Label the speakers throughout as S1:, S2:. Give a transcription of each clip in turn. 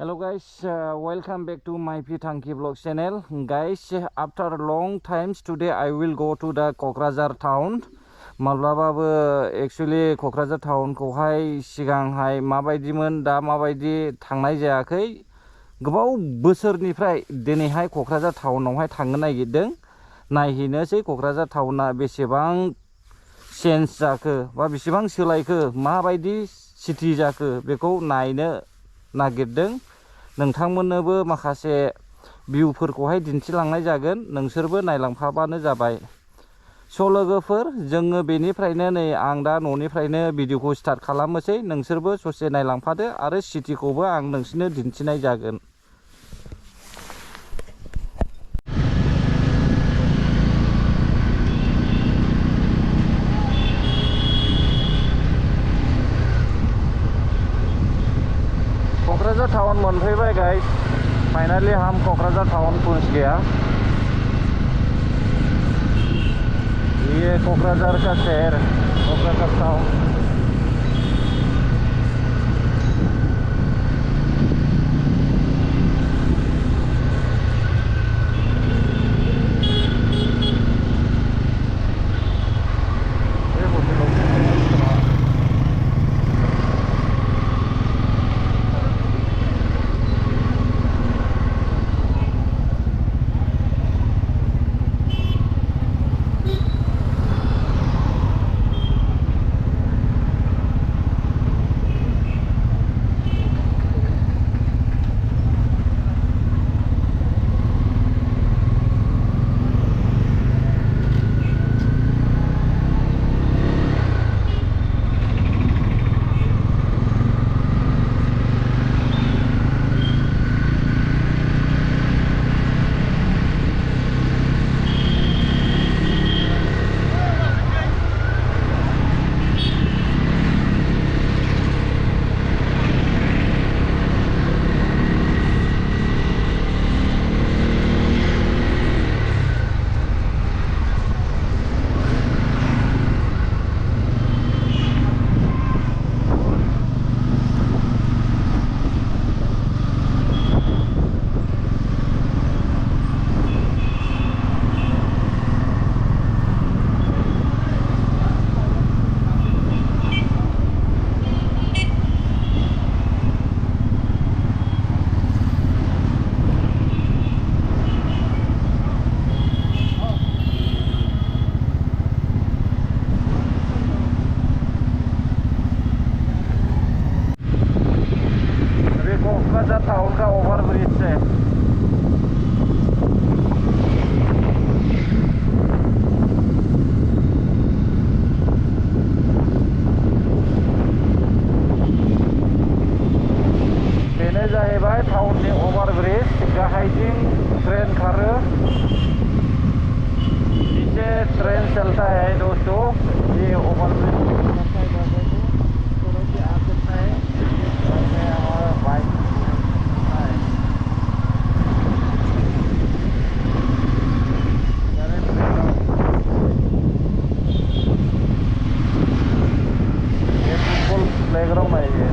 S1: Hello guys, welcome back to my Pithanki vlog channel. Guys, after a long times today I will go to the Kokrajhar town. माब्लाबाबो actually Kokrajhar टाउनखौहाय सिगांहाय माबायदिमोन दा माबायदि थांनाय जायाखै गोबाव बोसोरनिफ्राय दिनैहाय क'क्राझार टाउनावहाय थांनो नागिरदों नायहैनोसै क'क्राझार टाउना बेसेबां चेन्ज जाखो बा बेसेबां सोलायखो माबायदि सिटि जाखो बेखौ नायनो नागिरदों नोंथांमोननोबो माखासे भिउफोरखौहाय दिन्थिलांनाय जागोन नोंसोरबो नायलांफाबानो जाबाय स' लोगोफोर जोङो बेनिफ्रायनो नै आं दा न'निफ्रायनो भिडिअखौ स्टार्ट खालामनोसै नोंसोरबो ससे नायलांफादो आरो सिटिखौबो आं नोंसोरनो दिन्थिनाय जागोन क'क्राझार टाउन मोनफैबाय गाइस फाइनाली हम क'क्राझार टाउन पहुंच गया ये कोकराझार का शहर कोकराझार टाउन टाउन का ओवरब्रिज से बेनो जाहैबाय टाउननि ओवरब्रिज गाहायथिं ट्रेन खारो नीचे ट्रेन चलता है दोस्तों ये ओवरब्रिज प्लेग्राउंड है ये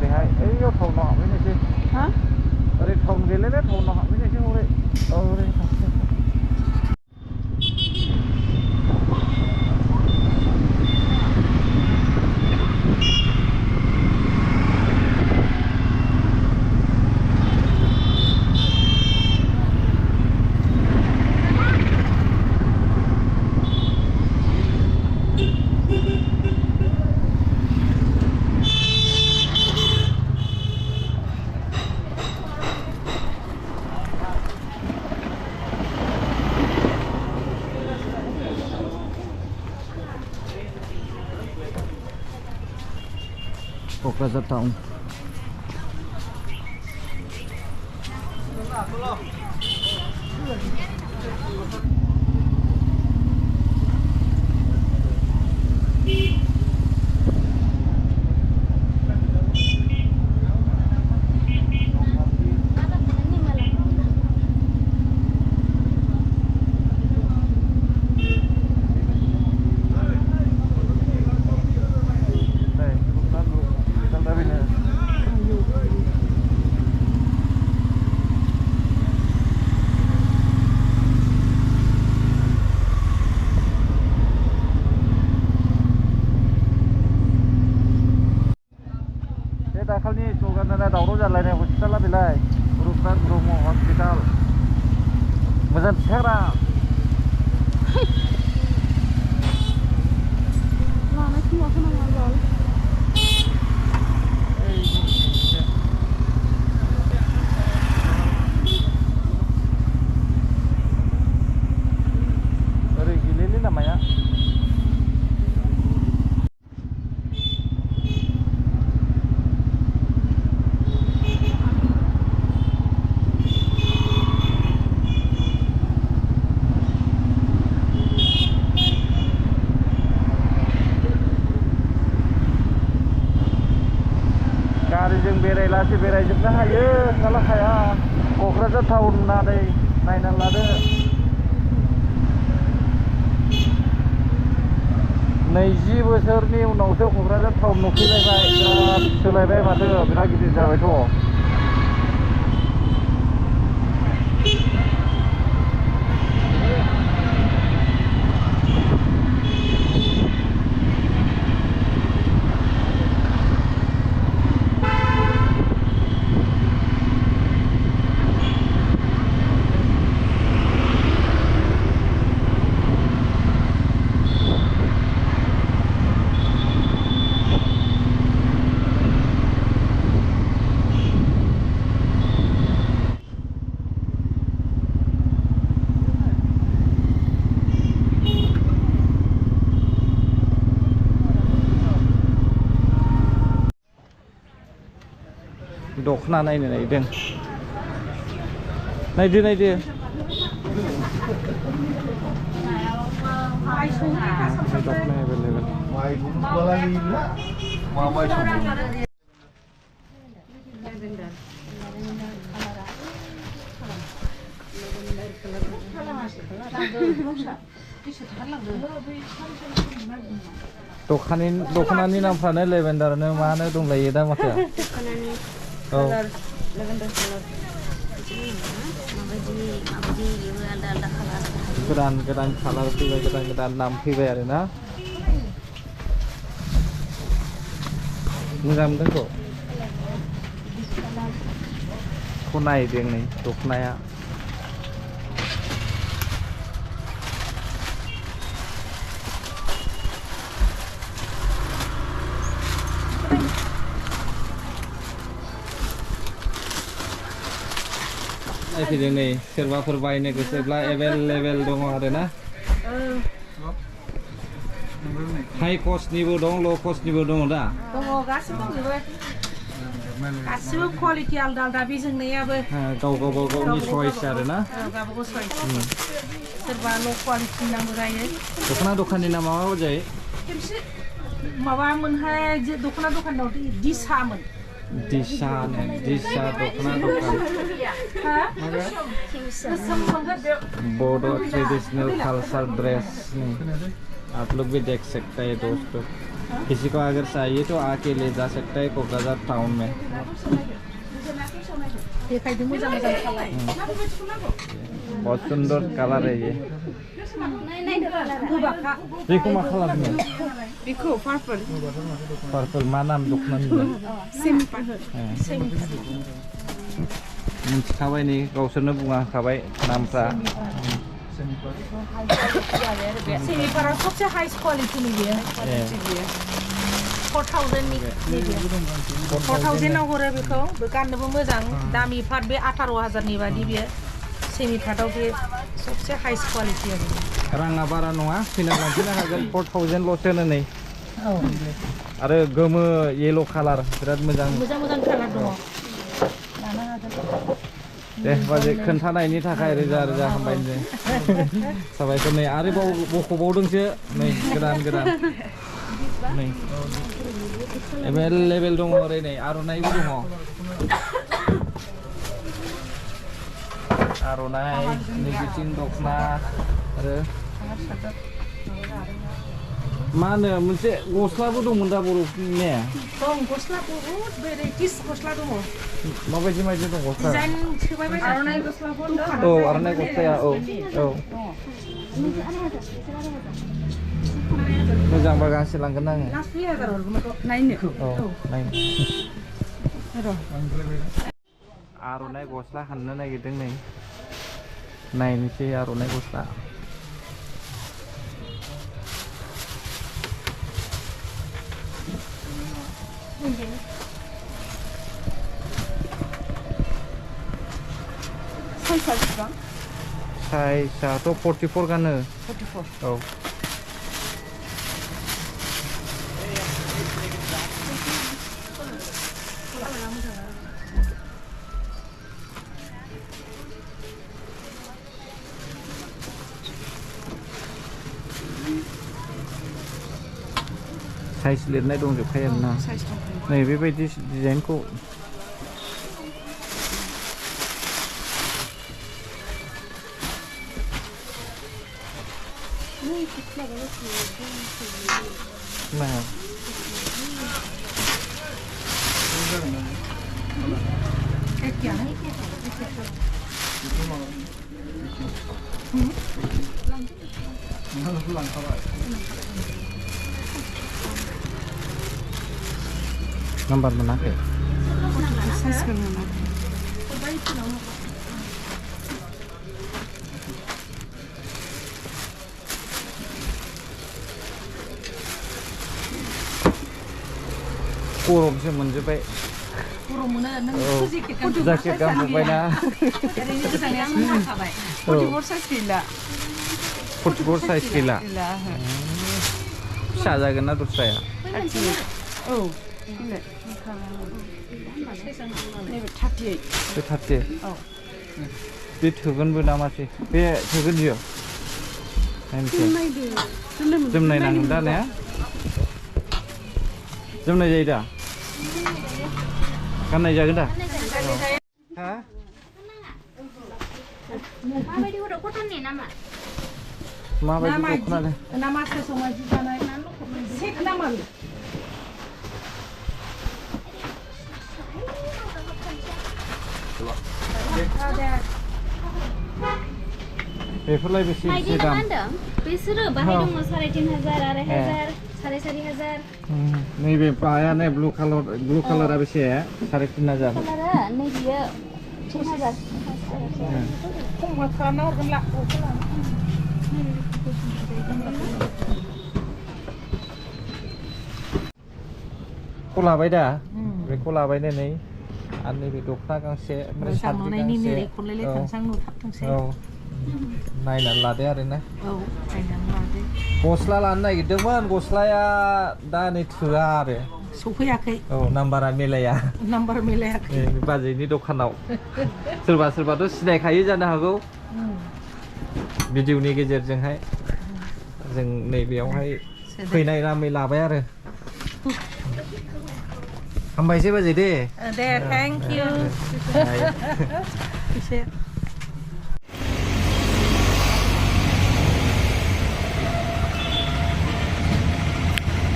S1: ओरैहाय ओइयाव टाउनाव हाबहैनोसै
S2: हा
S1: ओरै टाउन गैलालै टाउनाव हाबहैनोसै हरै ओरै फारसे क'क्राझार टाउन दाखालि स्ल'गाना दावराव जालायनाय हस्पिटाला बेलाय रुपनाथ ब्रह्म हस्पिटाल मोजां थिखाग्रा
S2: लानाय समाव खोनाङा लल
S1: ओरै गेलेलै लामाया गारिजों बेरायलासे बेरायजोबनो हायो नङाब्ला हाया क'क्राझार टाउन होननानै नायना लादो 20 बोसोरनि उनावसो क'क्राझार टाउन नुफैलायबाय बिराद सोलायबाय माथो बिराद गिदिर जाबायथ' दखना नायनो नागिरदों नायदो नायदो दखना एभेलेबेल दखनानि नामफ्रानो लेभेन्डारनो मानो दंलायो दा माथो औ गोदान गोदान कालार फैबाय गोदान गोदान नाम फैबाय आरोना मोजां मोनदों खौ नायदों नै दखनाया नायफैदों नै सोरबाफोर बायनो गोसोब्ला एभेलेबेल दङ आरोना हाई कस्टनिबो दं ल' कस्टनिबो दङ दा
S2: दङ गासिबो गासिबो क्वालिटि आलदा आलदा बे जोंनायाबो
S1: गावनि चइस आरोना
S2: गावबागाव चइस सोरबा ल' क्वालिटि नांगौ जायो
S1: दखनानि नामा मा जायो
S2: माबामोनहाय दखना दखानाव दिसामोन
S1: दिसा दखना दखान बड' ट्रेडिशनल कल्चर ड्रेस आप लोग भी देख सकते हैं दोस्तों किसी को अगर चाहिए तो आके ले जा सकता है कोकराझार टाउन में
S2: बेखायनो मोजां मोजां खालाय
S1: बहुत सुंदर कलर है ये
S2: गोबाखा
S1: देखो मा कलर में
S2: बेखौ पार्पल
S1: पर्पल मा नाम दखनानि
S2: सेमि
S1: मिथिखाबाय नै गावसोरनो बुंखाबाय नामफ्रा
S2: सेमिफोरा सबसे हाइस्ट क्वालिटिनि बेयो 4000 नि नैबे 4000 आव हरो बेखौ बे गाननोबो मोजां दामि पाट बे 18000 नि बादि बेयो सेमि पाटआव बे सबसे हाइस्ट क्वालिटि आरो
S1: राङा बारा नङा फैना लांफैनो हागोन 4000 ल'सो नै
S2: औ
S1: आरो गोमो येलो कालार बिराद मोजां
S2: मोजां कालार दङ लानो हागोन
S1: दे बाजै खोन्थानायनि थाखाय रोजा रोजा हामबाय साबायखर नै आरोबाव बख'बावदोंसो नै गोदान नै एभेलेबेल दङ ओरै नै आर'नाइबो दङ आर'नाइ नै बिथिं दखना आरो मा होनो मोनसे गस्लाबो दंमोन दा बर'फोरनिया
S2: दं गस्ला बहुत भेराइटिस गस्ला दङ
S1: माबायदि दं गस्ला
S2: डिजाइन सोबाय आर'नाइ गस्लाफोर दं
S1: औ आर'नाइ गस्लाया औ मोजांबा गांसे लांगोन आङो
S2: लास्ट 2000 हरगोन नायनो
S1: औ नायनो आर'नाइ गस्ला हाननो नागिरदों नै नायनोसै आर'नाइ गस्ला साइजआथ' 44 गानो
S2: 44
S1: औ साइज लिरनाय दंजोबखायो आरोना नै बेबायदि डिजाइनखौ nah nomor menarik गरमसो मोनजोब्बाय
S2: गरम मोनो नों
S1: जेकेट गानजोब्बायना
S2: ओरैनो गोजांनाया सोंखाबाय 44 साइज गैला
S1: 44 साइज गैला फिसा जागोन ना दस्राया
S2: औ नैबे 38
S1: बे 38
S2: औ
S1: बे थोगोनबो नामासै बे थोगोन बियो जोमनाय नांगोन दा ने जोमनाय जायो दा गाननाय जागोन दा हा
S3: माबायदि हरो कटननि नामा
S1: माबायदि दख'ना
S2: नामा समाजि जानाय सेट नामा
S1: बेफोरलाय बेसे
S3: माइदि
S1: दाम
S3: होनदों बिसोरो बाहाय दङ 3500 2500 4500
S1: नैबे पाया नै ब्लू कालारा बेसे 3500
S3: कलरा नै बियो 3000
S2: खम खालामना हरगोन ला
S1: खौ लाबाय दा बेखौ लाबायनो नै आरो नैबे दख'ना गांसे ओमफ्राय साद्रि गांसे औ नायनानै लादो आरोना
S2: औ नायनानै लादो
S1: गस्ला लानो नागिरदोंमोन गस्लाया दा नै थोआ आरो
S2: सफैयाखै
S1: औ नाम्बारा मिलाया
S2: नाम्बार मिलायाखै
S1: बाजैनि दखानाव सोरबाथ' सिनायखायो जानो हागौ भिडिअनि गेजेरजोंहाय जों नैबेयावहाय फैनाय नामै लाबाय आरो हामबायसै बाजै दे
S2: थेंक इउ एसे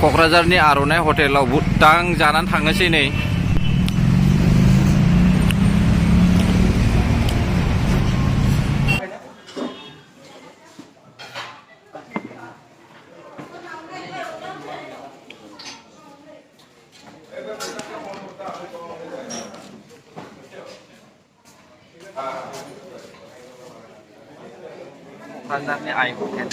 S1: क'क्राझारनि आर'नाइ हटेलाव बुटां जानानै थांनोसै नै क'क्राझारनि आइ हटेल